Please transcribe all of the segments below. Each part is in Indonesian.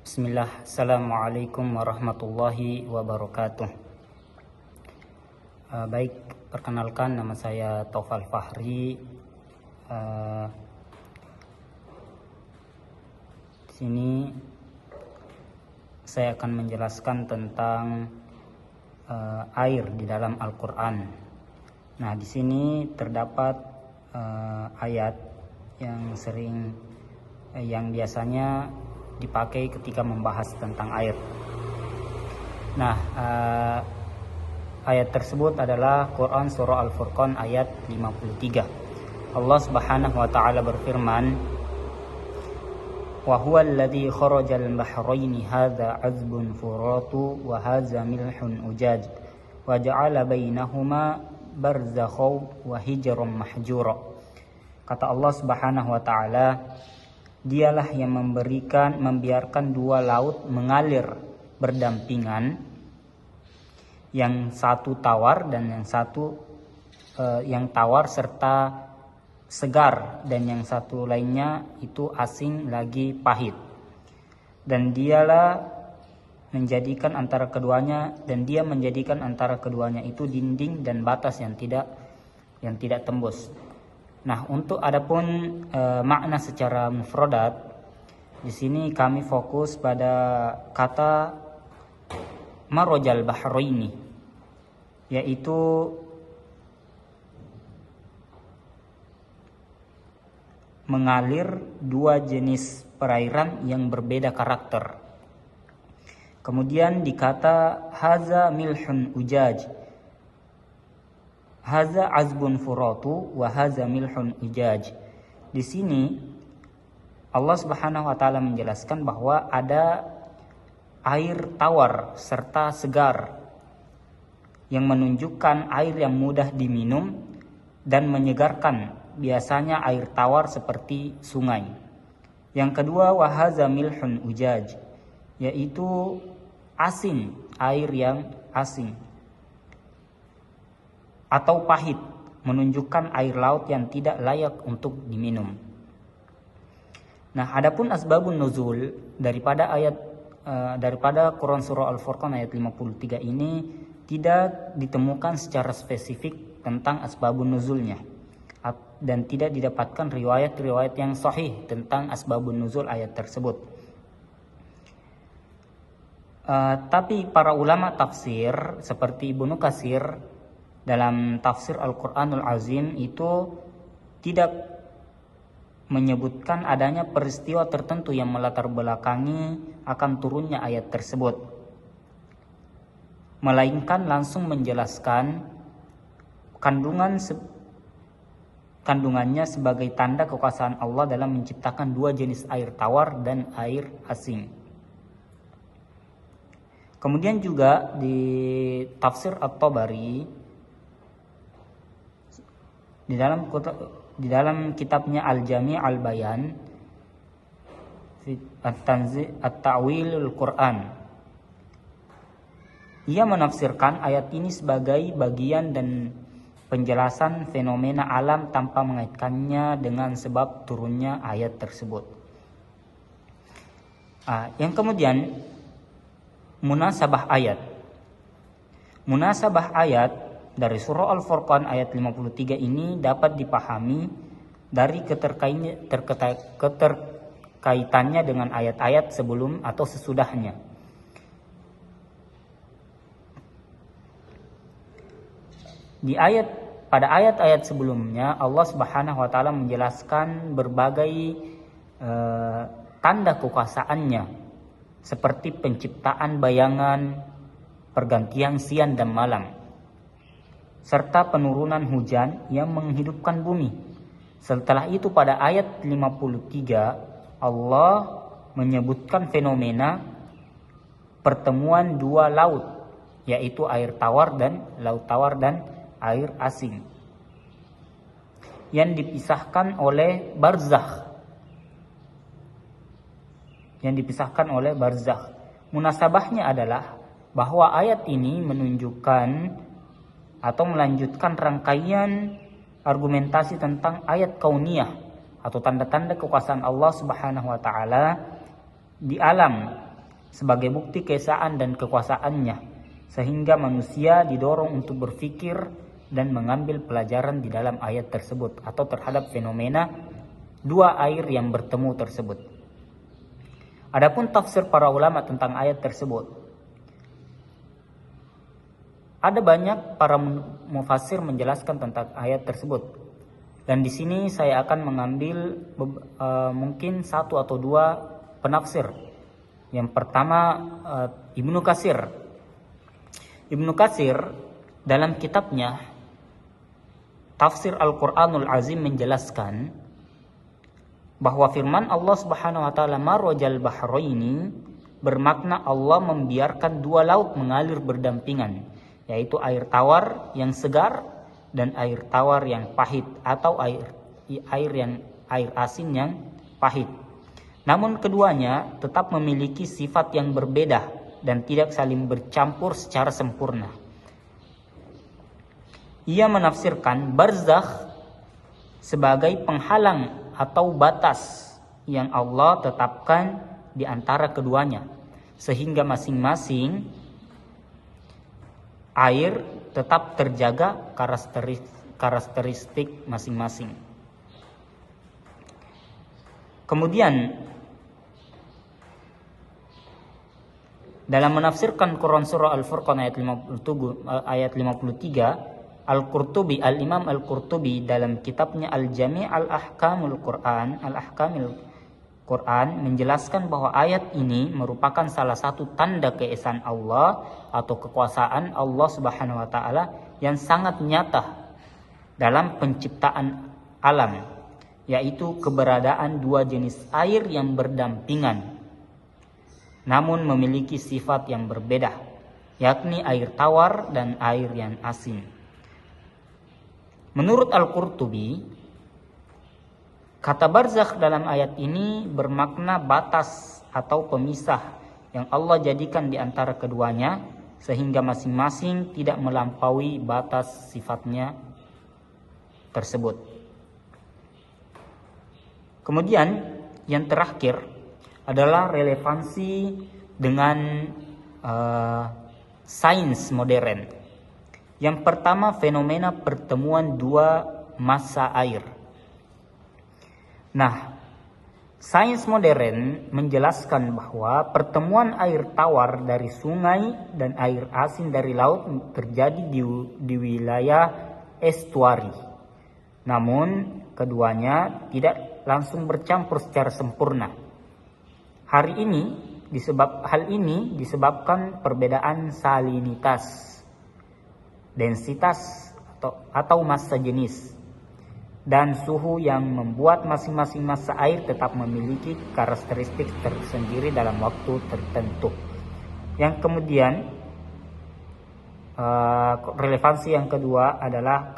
Bismillah, Assalamualaikum warahmatullahi wabarakatuh. Baik, perkenalkan nama saya Taufal Fahri. Di sini saya akan menjelaskan tentang air di dalam Al-Quran. Nah, di sini terdapat ayat yang biasanya dipakai ketika membahas tentang air. Nah, ayat tersebut adalah Quran Surah Al-Furqan ayat 53. Allah Subhanahu wa taala berfirman, "Wa huwa alladhi kharajal bahraini hadza 'azbun furatu wa hadza milhun ujaj wa ja'ala bainahuma barzakhaw wa hijran mahjura." Kata Allah Subhanahu wa taala, Dialah yang membiarkan dua laut mengalir berdampingan, yang satu tawar dan yang tawar serta segar, dan yang satu lainnya itu asin lagi pahit. Dan dia menjadikan antara keduanya itu dinding dan batas yang tidak tembus. Nah, untuk adapun makna secara mufradat, di sini kami fokus pada kata marajal bahraini, yaitu mengalir dua jenis perairan yang berbeda karakter. Kemudian dikata haza milhun ujaj, haza azbun furatu wa haza milhun ujaj. Di sini Allah Subhanahu wa taala menjelaskan bahwa ada air tawar serta segar yang menunjukkan air yang mudah diminum dan menyegarkan, biasanya air tawar seperti sungai. Yang kedua, wa haza milhun ujaj, yaitu asin, air yang asin atau pahit, menunjukkan air laut yang tidak layak untuk diminum. Nah, adapun asbabun nuzul daripada Quran Surah Al-Furqan ayat 53 ini tidak ditemukan secara spesifik tentang asbabun nuzulnya, dan tidak didapatkan riwayat-riwayat yang sahih tentang asbabun nuzul ayat tersebut. Tapi para ulama tafsir seperti Ibnu Katsir dalam tafsir Al-Quranul Azim itu tidak menyebutkan adanya peristiwa tertentu yang melatar belakangi akan turunnya ayat tersebut, melainkan langsung menjelaskan kandungannya sebagai tanda kekuasaan Allah dalam menciptakan dua jenis air tawar dan air asin. Kemudian juga di tafsir At-Tabari, di dalam kitabnya Al-Jami' Al-Bayan At-Ta'wilul Quran, ia menafsirkan ayat ini sebagai bagian dan penjelasan fenomena alam tanpa mengaitkannya dengan sebab turunnya ayat tersebut. Yang kemudian munasabah ayat dari surah Al-Furqan ayat 53 ini dapat dipahami dari keterkaitannya dengan ayat-ayat sebelum atau sesudahnya. Pada ayat-ayat sebelumnya Allah Subhanahu wa taala menjelaskan berbagai tanda kekuasaannya, seperti penciptaan bayangan, pergantian siang dan malam, serta penurunan hujan yang menghidupkan bumi. Setelah itu pada ayat 53 Allah menyebutkan fenomena pertemuan dua laut, yaitu laut tawar dan air asin, yang dipisahkan oleh barzakh. Munasabahnya adalah bahwa ayat ini menunjukkan atau melanjutkan rangkaian argumentasi tentang ayat kauniyah atau tanda-tanda kekuasaan Allah Subhanahu wa taala di alam sebagai bukti keesaan dan kekuasaannya, sehingga manusia didorong untuk berpikir dan mengambil pelajaran di dalam ayat tersebut atau terhadap fenomena dua air yang bertemu tersebut. Adapun tafsir para ulama tentang ayat tersebut, ada banyak para mufassir menjelaskan tentang ayat tersebut, dan di sini saya akan mengambil mungkin satu atau dua penafsir. Yang pertama Ibnu Katsir. Ibnu Katsir dalam kitabnya Tafsir Al-Quranul Azim menjelaskan bahwa firman Allah Subhanahu wa taala marajal bahraini bermakna Allah membiarkan dua laut mengalir berdampingan, yaitu air tawar yang segar dan air tawar yang pahit, atau air asin yang pahit. Namun keduanya tetap memiliki sifat yang berbeda dan tidak saling bercampur secara sempurna. Ia menafsirkan barzakh sebagai penghalang atau batas yang Allah tetapkan di antara keduanya, sehingga masing-masing air tetap terjaga karakteristik masing-masing. Kemudian dalam menafsirkan Quran surah Al-Furqan ayat 53, Al-Imam Al-Qurtubi dalam kitabnya Al-Jami' Al-Ahkamul Quran menjelaskan bahwa ayat ini merupakan salah satu tanda keesaan Allah atau kekuasaan Allah Subhanahu wa taala yang sangat nyata dalam penciptaan alam, yaitu keberadaan dua jenis air yang berdampingan namun memiliki sifat yang berbeda, yakni air tawar dan air yang asin. Menurut Al-Qurtubi, kata barzakh dalam ayat ini bermakna batas atau pemisah yang Allah jadikan di antara keduanya, sehingga masing-masing tidak melampaui batas sifatnya tersebut. Kemudian yang terakhir adalah relevansi dengan sains modern. Yang pertama, fenomena pertemuan dua massa air. Nah, sains modern menjelaskan bahwa pertemuan air tawar dari sungai dan air asin dari laut terjadi di wilayah estuari. Namun, keduanya tidak langsung bercampur secara sempurna. Hal ini disebabkan perbedaan salinitas, densitas atau massa jenis, dan suhu yang membuat masing-masing massa air tetap memiliki karakteristik tersendiri dalam waktu tertentu. Yang kemudian relevansi yang kedua adalah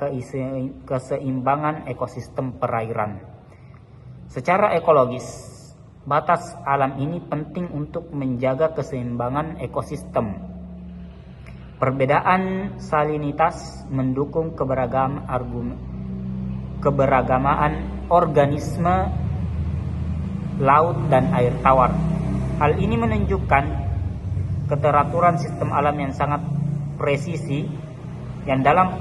keseimbangan ekosistem perairan. Secara ekologis, batas alam ini penting untuk menjaga keseimbangan ekosistem. Perbedaan salinitas mendukung keberagamaan organisme laut dan air tawar. Hal ini menunjukkan keteraturan sistem alam yang sangat presisi, yang dalam